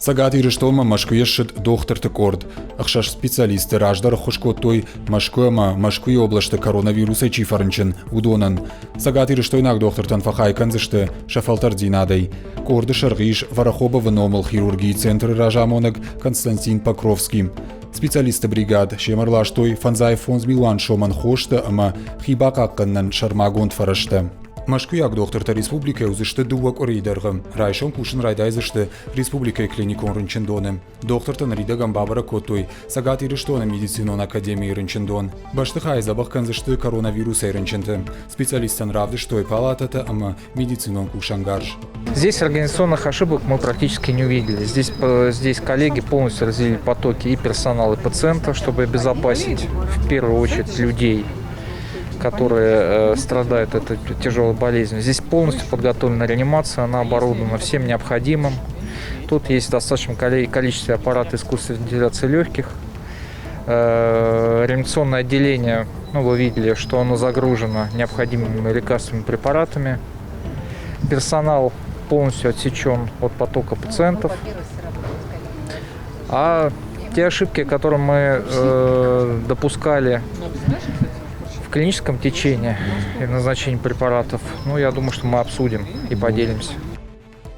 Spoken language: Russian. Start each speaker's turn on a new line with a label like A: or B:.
A: Сагат ириштолма машкуешит доктор текорд. Ахшаш специалисты раждар хошкотой машкуи облашты коронавируса чифарынчын удонан. Сагат ириштойнак доктор танфахайканзышты шафалтардинадой. Корды шаргиш варахоба выномал хирургии центры ражамонок Константин Покровский. Специалисты бригад шемарлаштой фанзай фонз Милан Шоман хошты ама хибакакканнан шармагонд фарашты. Машкуяк доктор республика узышты дуак орейдергам. Райшон кушын райдайзышты республика клиникон рынчындоны. Доктор ридагам бабара котой. Сагат ириштоны медицинон академии рынчындон. Башты хайзабах канзышты коронавируса рынчынты. Специалистан равды штой палатата ама медицинон кушангарш.
B: Здесь организационных ошибок мы практически не увидели. Здесь коллеги полностью разделили потоки и персонала, и пациента, чтобы обезопасить в первую очередь людей, которые страдают от этой тяжелой болезни. Здесь полностью подготовлена реанимация, она оборудована всем необходимым. Тут есть достаточное количество аппаратов искусственной вентиляции легких. Реанимационное отделение, вы видели, что оно загружено необходимыми лекарственными препаратами. Персонал полностью отсечен от потока пациентов. А те ошибки, которые мы допускали в клиническом течении и назначении препаратов, я думаю, что мы обсудим и поделимся.